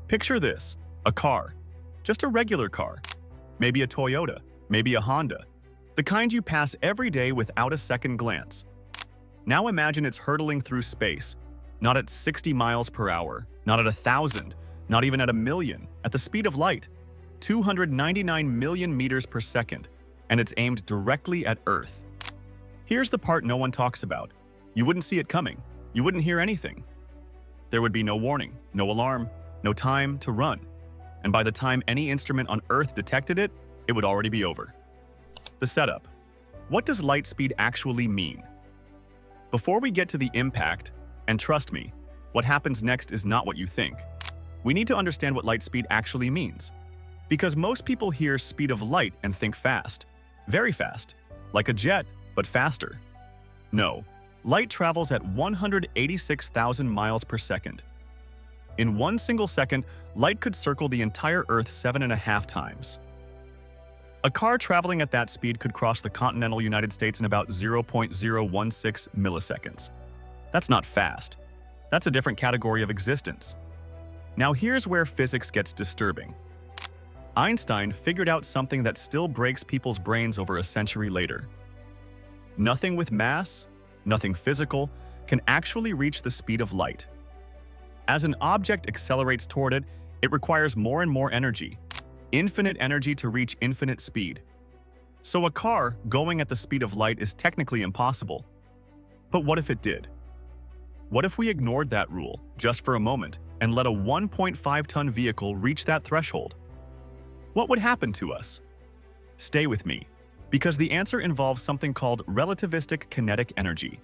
Picture this, a car, just a regular car, maybe a Toyota, maybe a Honda, the kind you pass every day without a second glance. Now imagine it's hurtling through space, not at 60 miles per hour, not at 1,000, not even at 1,000,000, at the speed of light, 299 million meters per second, and it's aimed directly at Earth. Here's the part no one talks about. You wouldn't see it coming. You wouldn't hear anything. There would be no warning, no alarm, no time to run. And by the time any instrument on Earth detected it, it would already be over. The setup. What does light speed actually mean? Before we get to the impact, and trust me, what happens next is not what you think. We need to understand what light speed actually means. Because most people hear speed of light and think fast. Very fast. Like a jet, but faster. No. Light travels at 186,000 miles per second. In one single second, light could circle the entire Earth 7.5 times. A car traveling at that speed could cross the continental United States in about 0.016 milliseconds. That's not fast. That's a different category of existence. Now here's where physics gets disturbing. Einstein figured out something that still breaks people's brains over a century later. Nothing with mass, nothing physical, can actually reach the speed of light. As an object accelerates toward it, it requires more and more energy. Infinite energy to reach infinite speed. So a car going at the speed of light is technically impossible. But what if it did? What if we ignored that rule, just for a moment, and let a 1.5-ton vehicle reach that threshold? What would happen to us? Stay with me, because the answer involves something called relativistic kinetic energy.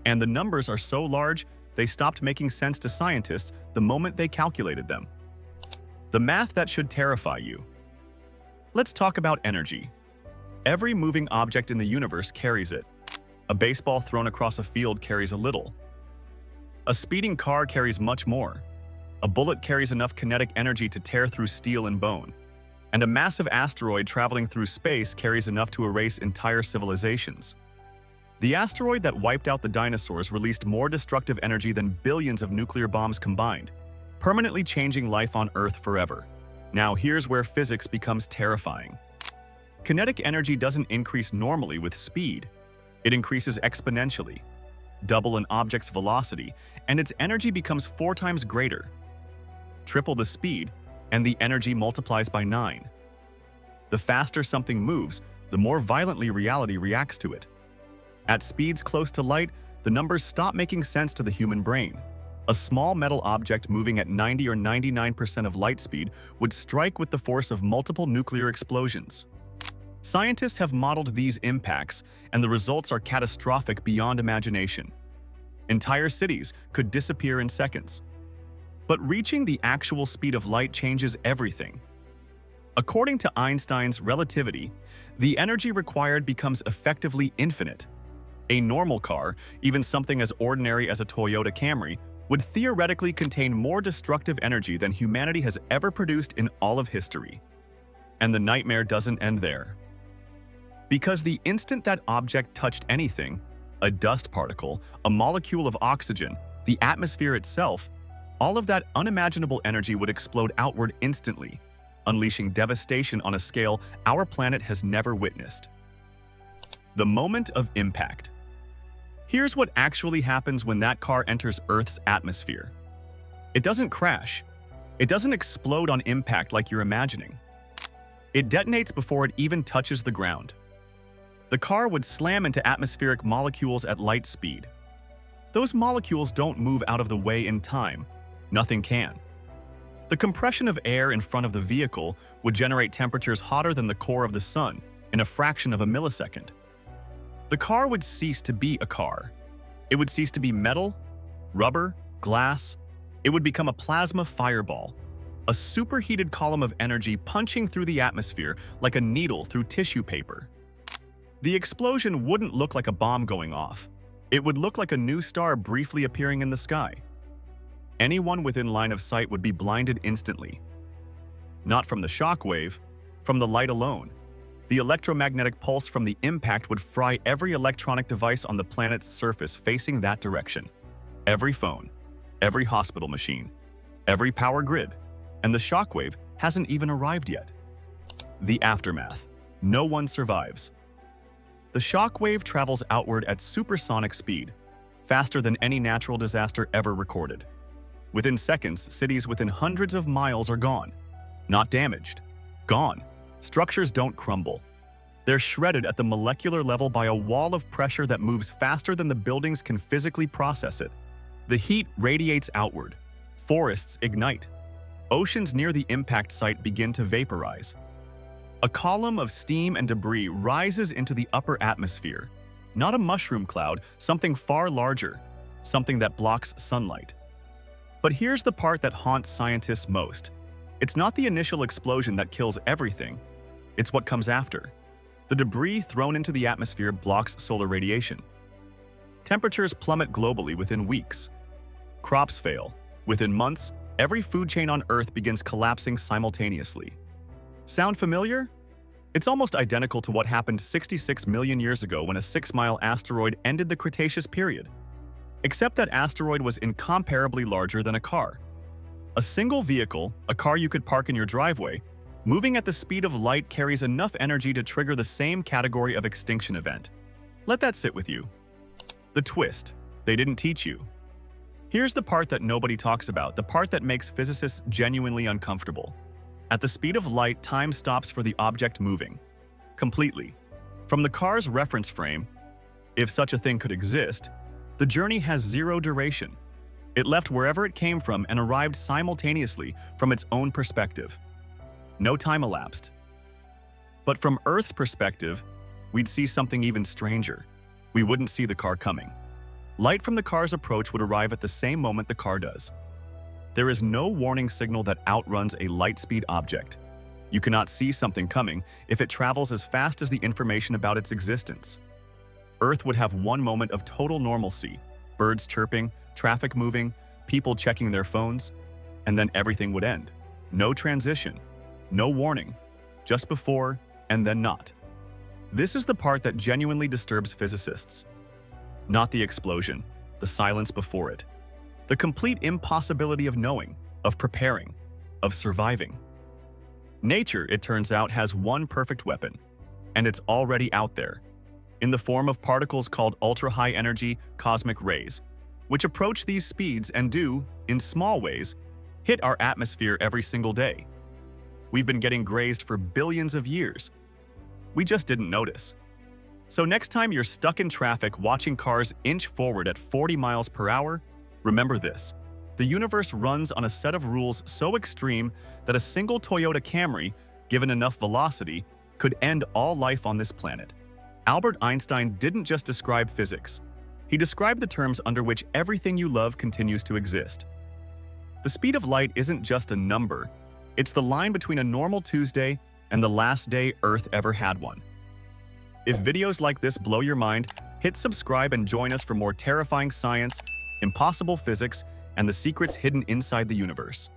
And the numbers are so large, they stopped making sense to scientists the moment they calculated them. The math that should terrify you. Let's talk about energy. Every moving object in the universe carries it. A baseball thrown across a field carries a little. A speeding car carries much more. A bullet carries enough kinetic energy to tear through steel and bone. And a massive asteroid traveling through space carries enough to erase entire civilizations. The asteroid that wiped out the dinosaurs released more destructive energy than billions of nuclear bombs combined, permanently changing life on Earth forever. Now here's where physics becomes terrifying. Kinetic energy doesn't increase normally with speed. It increases exponentially. Double an object's velocity, and its energy becomes 4 times greater. Triple the speed, and the energy multiplies by 9. The faster something moves, the more violently reality reacts to it. At speeds close to light, the numbers stop making sense to the human brain. A small metal object moving at 90 or 99% of light speed would strike with the force of multiple nuclear explosions. Scientists have modeled these impacts, and the results are catastrophic beyond imagination. Entire cities could disappear in seconds. But reaching the actual speed of light changes everything. According to Einstein's relativity, the energy required becomes effectively infinite. A normal car, even something as ordinary as a Toyota Camry, would theoretically contain more destructive energy than humanity has ever produced in all of history. And the nightmare doesn't end there. Because the instant that object touched anything, a dust particle, a molecule of oxygen, the atmosphere itself, all of that unimaginable energy would explode outward instantly, unleashing devastation on a scale our planet has never witnessed. The moment of impact. Here's what actually happens when that car enters Earth's atmosphere. It doesn't crash. It doesn't explode on impact like you're imagining. It detonates before it even touches the ground. The car would slam into atmospheric molecules at light speed. Those molecules don't move out of the way in time. Nothing can. The compression of air in front of the vehicle would generate temperatures hotter than the core of the sun in a fraction of a millisecond. The car would cease to be a car. It would cease to be metal, rubber, glass. It would become a plasma fireball, a superheated column of energy punching through the atmosphere like a needle through tissue paper. The explosion wouldn't look like a bomb going off. It would look like a new star briefly appearing in the sky. Anyone within line of sight would be blinded instantly. Not from the shockwave, from the light alone. The electromagnetic pulse from the impact would fry every electronic device on the planet's surface facing that direction. Every phone, every hospital machine, every power grid, and the shockwave hasn't even arrived yet. The aftermath. No one survives. The shockwave travels outward at supersonic speed, faster than any natural disaster ever recorded. Within seconds, cities within hundreds of miles are gone. Not damaged. Gone. Structures don't crumble. They're shredded at the molecular level by a wall of pressure that moves faster than the buildings can physically process it. The heat radiates outward. Forests ignite. Oceans near the impact site begin to vaporize. A column of steam and debris rises into the upper atmosphere. Not a mushroom cloud, something far larger, something that blocks sunlight. But here's the part that haunts scientists most. It's not the initial explosion that kills everything. It's what comes after. The debris thrown into the atmosphere blocks solar radiation. Temperatures plummet globally within weeks. Crops fail. Within months, every food chain on Earth begins collapsing simultaneously. Sound familiar? It's almost identical to what happened 66 million years ago when a 6-mile asteroid ended the Cretaceous period. Except that asteroid was incomparably larger than a car. A single vehicle, a car you could park in your driveway, moving at the speed of light carries enough energy to trigger the same category of extinction event. Let that sit with you. The twist. They didn't teach you. Here's the part that nobody talks about, the part that makes physicists genuinely uncomfortable. At the speed of light, time stops for the object moving. Completely. From the car's reference frame, if such a thing could exist, the journey has zero duration. It left wherever it came from and arrived simultaneously from its own perspective. No time elapsed. But from Earth's perspective, we'd see something even stranger. We wouldn't see the car coming. Light from the car's approach would arrive at the same moment the car does. There is no warning signal that outruns a light-speed object. You cannot see something coming if it travels as fast as the information about its existence. Earth would have one moment of total normalcy, birds chirping, traffic moving, people checking their phones, and then everything would end. No transition, no warning, just before and then not. This is the part that genuinely disturbs physicists. Not the explosion, the silence before it. The complete impossibility of knowing, of preparing, of surviving. Nature, it turns out, has one perfect weapon, and it's already out there, in the form of particles called ultra-high energy cosmic rays, which approach these speeds and do, in small ways, hit our atmosphere every single day. We've been getting grazed for billions of years. We just didn't notice. So next time you're stuck in traffic watching cars inch forward at 40 miles per hour, remember this. The universe runs on a set of rules so extreme that a single Toyota Camry, given enough velocity, could end all life on this planet. Albert Einstein didn't just describe physics. He described the terms under which everything you love continues to exist. The speed of light isn't just a number. It's the line between a normal Tuesday and the last day Earth ever had one. If videos like this blow your mind, hit subscribe and join us for more terrifying science, impossible physics, and the secrets hidden inside the universe.